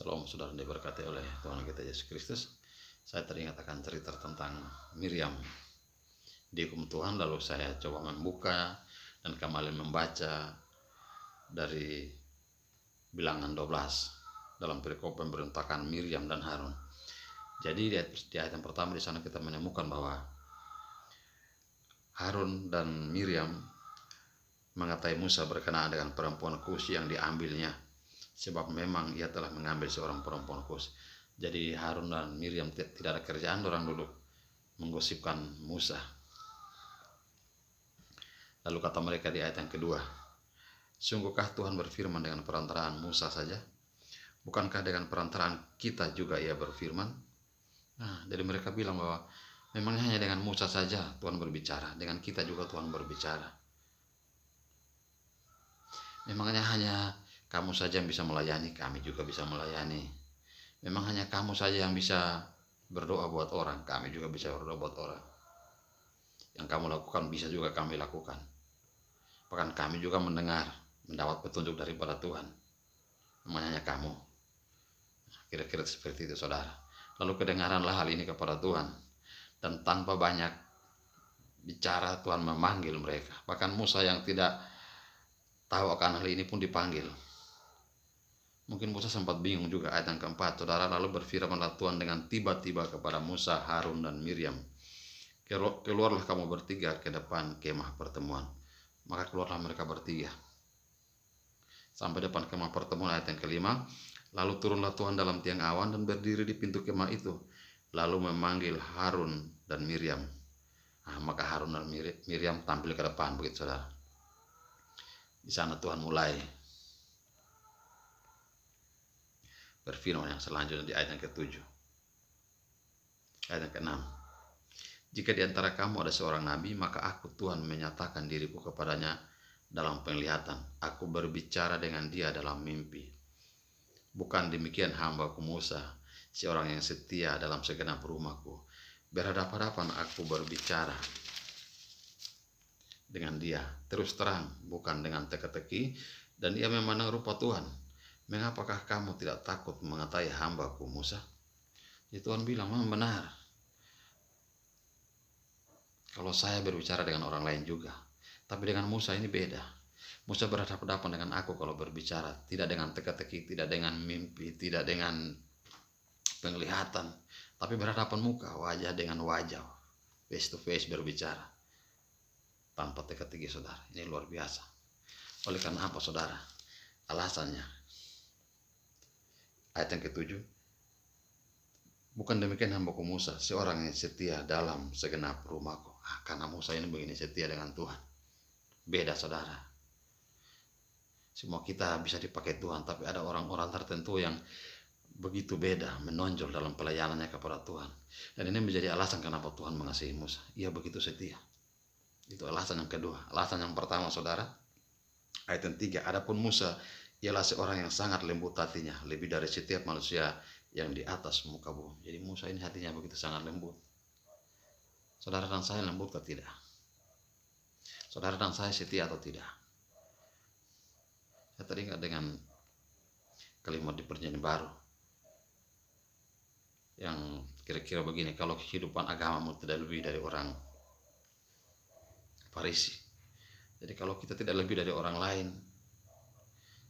Shalom saudara diberkati oleh Tuhan kita Yesus Kristus. Saya teringat akan cerita tentang Miriam dihukum Tuhan, lalu saya coba membuka dan kembali membaca dari Bilangan 12 dalam perikop pemberontakan Miriam dan Harun. Jadi di ayat yang pertama di sana kita menemukan bahwa Harun dan Miriam mengatai Musa berkenaan dengan perempuan Kus yang diambilnya, sebab memang ia telah mengambil seorang perempuan Kus. Jadi Harun dan Miriam tidak ada kerjaan, orang duduk menggosipkan Musa. Lalu kata mereka di ayat yang kedua, sungguhkah Tuhan berfirman dengan perantaraan Musa saja? Bukankah dengan perantaraan kita juga ia berfirman? Jadi mereka bilang bahwa memang hanya dengan Musa saja Tuhan berbicara, dengan kita juga Tuhan berbicara. Memangnya hanya kamu saja yang bisa melayani, kami juga bisa melayani. Memang hanya kamu saja yang bisa berdoa buat orang, kami juga bisa berdoa buat orang. Yang kamu lakukan bisa juga kami lakukan. Bahkan kami juga mendapat petunjuk daripada Tuhan. Memang hanya kamu. Kira-kira seperti itu saudara. Lalu kedengaranlah hal ini kepada Tuhan. Dan tanpa banyak bicara Tuhan memanggil mereka. Bahkan Musa yang tidak tahu akan hal ini pun dipanggil. Mungkin Musa sempat bingung juga. Ayat yang keempat, saudara, lalu berfirmanlah Tuhan dengan tiba-tiba kepada Musa, Harun dan Miriam, keluarlah kamu bertiga ke depan kemah pertemuan. Maka keluarlah mereka bertiga sampai depan kemah pertemuan. Ayat yang kelima, lalu turunlah Tuhan dalam tiang awan dan berdiri di pintu kemah itu, lalu memanggil Harun dan Miriam. Maka Harun dan Miriam tampil ke depan, begitu saudara. Di sana Tuhan mulai berfirman yang selanjutnya di ayat yang ke-7. Ayat yang ke-6. Jika di antara kamu ada seorang nabi, maka aku Tuhan menyatakan diriku kepadanya dalam penglihatan. Aku berbicara dengan dia dalam mimpi. Bukan demikian hambaku Musa, seorang yang setia dalam segenap rumahku. Berhadapan-hadapan aku berbicara dengan dia terus terang, bukan dengan teka-teki, dan ia memandang rupa Tuhan. Mengapakah kamu tidak takut mengatai hambaku Musa? Jadi Tuhan bilang, memang benar. Kalau saya berbicara dengan orang lain juga, tapi dengan Musa ini beda. Musa berhadapan-hadapan dengan aku kalau berbicara, tidak dengan teka-teki, tidak dengan mimpi, tidak dengan penglihatan, tapi berhadapan muka, wajah dengan wajah, face to face berbicara, tanpa teka-teki saudara. Ini luar biasa. Oleh karena apa saudara? Alasannya, ayat yang ke-7, bukan demikian hambaku Musa, seorang yang setia dalam segenap rumahku. Karena Musa ini begini setia dengan Tuhan. Beda saudara. Semua kita bisa dipakai Tuhan, tapi ada orang-orang tertentu yang begitu beda, menonjol dalam pelayanannya kepada Tuhan. Dan ini menjadi alasan kenapa Tuhan mengasihi Musa. Ia begitu setia. Itu alasan yang kedua. Alasan yang pertama saudara, ayat yang 3, adapun Musa ialah seorang yang sangat lembut hatinya, lebih dari setiap manusia yang di atas muka bumi. Jadi Musa ini hatinya begitu sangat lembut. Saudara dan saya lembut atau tidak? Saudara dan saya setia atau tidak? Saya teringat dengan kalimat di Perjanjian Baru yang kira-kira begini, kalau kehidupan agamamu tidak lebih dari orang Farisi. Jadi kalau kita tidak lebih dari orang lain,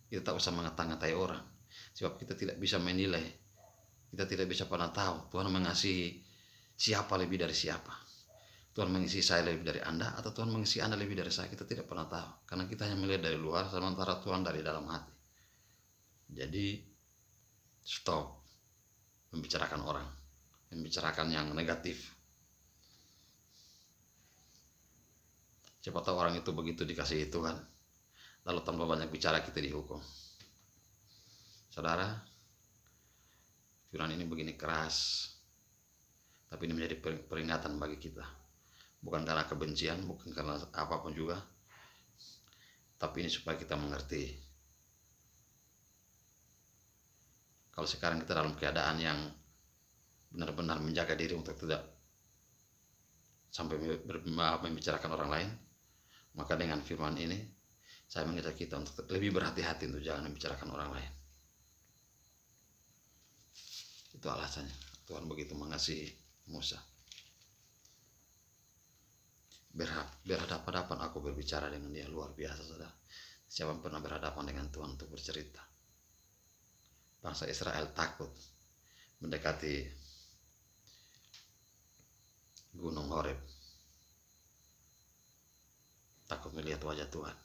kita tak usah mengata-ngatai orang, sebab kita tidak bisa menilai, kita tidak bisa pernah tahu Tuhan mengasihi siapa lebih dari siapa. Tuhan mengasihi saya lebih dari Anda, atau Tuhan mengasihi Anda lebih dari saya, kita tidak pernah tahu, karena kita hanya melihat dari luar, sementara Tuhan dari dalam hati. Jadi stop membicarakan orang, membicarakan yang negatif. Siapa tahu orang itu begitu dikasihi Tuhan, lalu tanpa banyak bicara kita dihukum. Saudara, firman ini begini keras, tapi ini menjadi peringatan bagi kita. Bukan karena kebencian, bukan karena apapun juga, tapi ini supaya kita mengerti. Kalau sekarang kita dalam keadaan yang benar-benar menjaga diri untuk tidak sampai membicarakan orang lain, maka dengan firman ini saya mengajak kita untuk lebih berhati-hati untuk jangan membicarakan orang lain. Itu alasannya Tuhan begitu mengasihi Musa. Berhadapan-hadapan aku berbicara dengan dia, luar biasa saudara. Siapa pernah berhadapan dengan Tuhan untuk bercerita? Bangsa Israel takut mendekati Gunung Horeb, takut melihat wajah Tuhan.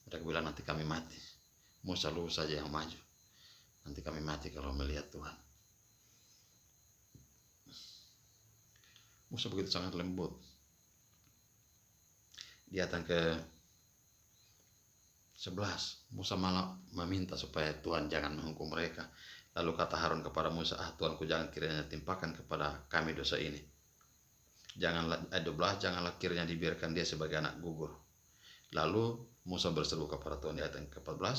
Mereka bilang nanti kami mati. Musa lu saja yang maju, nanti kami mati kalau melihat Tuhan. Musa begitu sangat lembut. Di datang ke 11, Musa malah meminta supaya Tuhan jangan menghukum mereka. Lalu kata Harun kepada Musa, Tuanku, jangan kiranya timpakan kepada kami dosa ini. Janganlah 12, janganlah kiranya dibiarkan dia sebagai anak gugur. Lalu Musa berseru kepada Tuhan di ayat yang ke-14.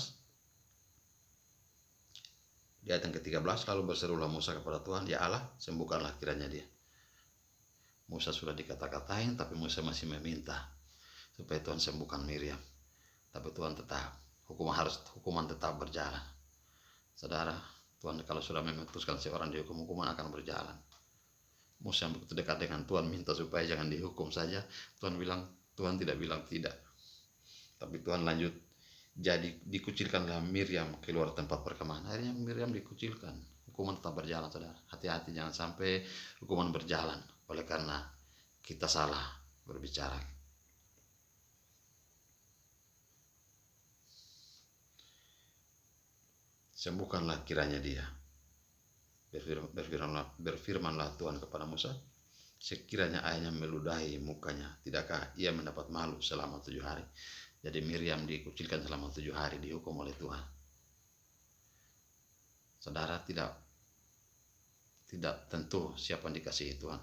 Di ayat yang ke-13, lalu berserulah Musa kepada Tuhan, ya Allah, sembuhkanlah kiranya dia. Musa sudah dikata-katain, tapi Musa masih meminta supaya Tuhan sembuhkan Miriam. Tapi Tuhan tetap, hukuman tetap berjalan. Saudara, Tuhan kalau sudah memutuskan seorang dihukum, hukuman akan berjalan. Musa yang begitu dekat dengan Tuhan minta supaya jangan dihukum saja. Tuhan tidak bilang tidak. Tapi Tuhan lanjut, jadi dikucilkanlah Miriam keluar tempat perkemahan. Akhirnya Miriam dikucilkan. Hukuman tetap berjalan, saudara. Hati-hati jangan sampai hukuman berjalan oleh karena kita salah berbicara. Sembuhkanlah kiranya dia. Berfirmanlah Tuhan kepada Musa, sekiranya airnya meludahi mukanya, tidakkah ia mendapat malu selama 7 hari? Jadi Miriam dikucilkan selama 7 hari, dihukum oleh Tuhan. Saudara, tidak tentu siapa yang dikasihi Tuhan.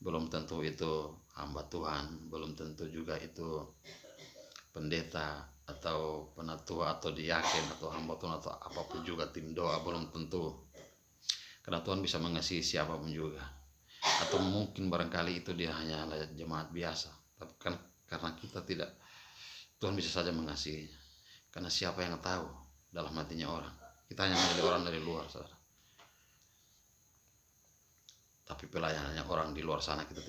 Belum tentu itu hamba Tuhan, belum tentu juga itu pendeta atau penatua atau diaken atau hamba Tuhan atau apapun juga tim doa, belum tentu. Karena Tuhan bisa mengasihi siapapun juga. Atau mungkin barangkali itu dia hanya jemaat biasa. Tapi kan karena kita tidak, Tuhan bisa saja mengasihi. Karena siapa yang tahu dalam hatinya orang. Kita hanya menjadi orang dari luar, saudara. Tapi pelayanannya orang di luar sana kita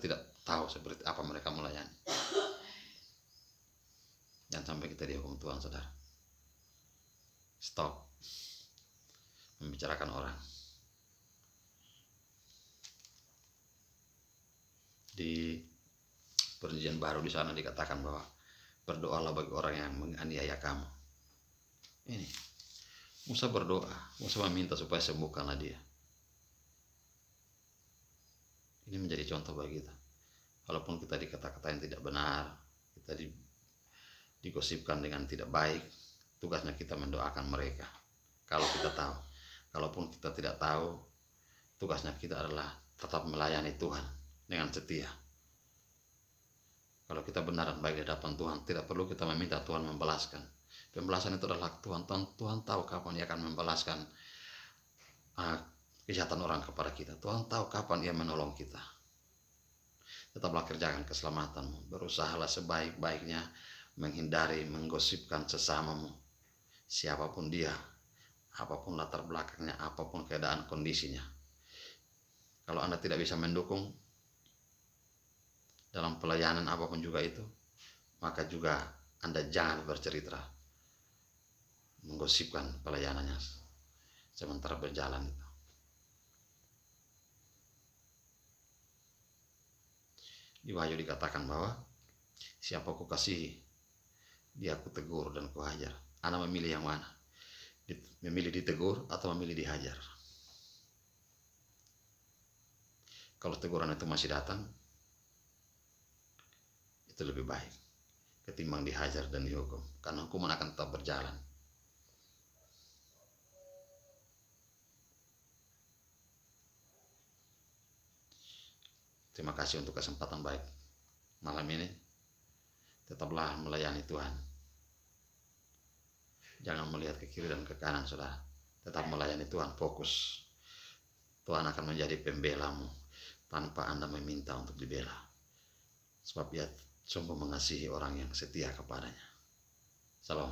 tidak tahu seperti apa mereka melayani. Jangan sampai kita dihukum Tuhan, saudara. Stop membicarakan orang. Di Perjanjian Baru di sana dikatakan bahwa berdoalah bagi orang yang menganiaya kamu. Ini Musa berdoa, Musa meminta supaya sembuhkanlah dia. Ini menjadi contoh bagi kita. Walaupun kita dikata-katain tidak benar, kita digosipkan dengan tidak baik, tugasnya kita mendoakan mereka. Kalau kita tahu, kalaupun kita tidak tahu, tugasnya kita adalah tetap melayani Tuhan dengan setia. Kalau kita benar dan baik di hadapan Tuhan, tidak perlu kita meminta Tuhan membalaskan. Pembalasan itu adalah Tuhan tahu kapan Ia akan membalaskan kejahatan orang kepada kita. Tuhan tahu kapan Ia menolong kita. Tetaplah kerjakan keselamatanmu, berusahalah sebaik-baiknya menghindari menggosipkan sesamamu, siapapun dia, apapun latar belakangnya, apapun keadaan kondisinya. Kalau Anda tidak bisa mendukung dalam pelayanan apapun juga itu, maka juga Anda jangan bercerita menggosipkan pelayanannya sementara berjalan itu. Di Wahyu dikatakan bahwa siapa ku kasihi, dia ku tegur dan ku hajar. Anda memilih yang mana? Memilih ditegur atau memilih dihajar? Kalau teguran itu masih datang, itu lebih baik ketimbang dihajar dan dihukum, karena hukuman akan tetap berjalan. Terima kasih untuk kesempatan baik malam ini. Tetaplah melayani Tuhan. Jangan melihat ke kiri dan ke kanan, saudara. Tetap melayani Tuhan, fokus. Tuhan akan menjadi pembelamu tanpa Anda meminta untuk dibela. Sebab Ia sungguh mengasihi orang yang setia kepadanya. Salam.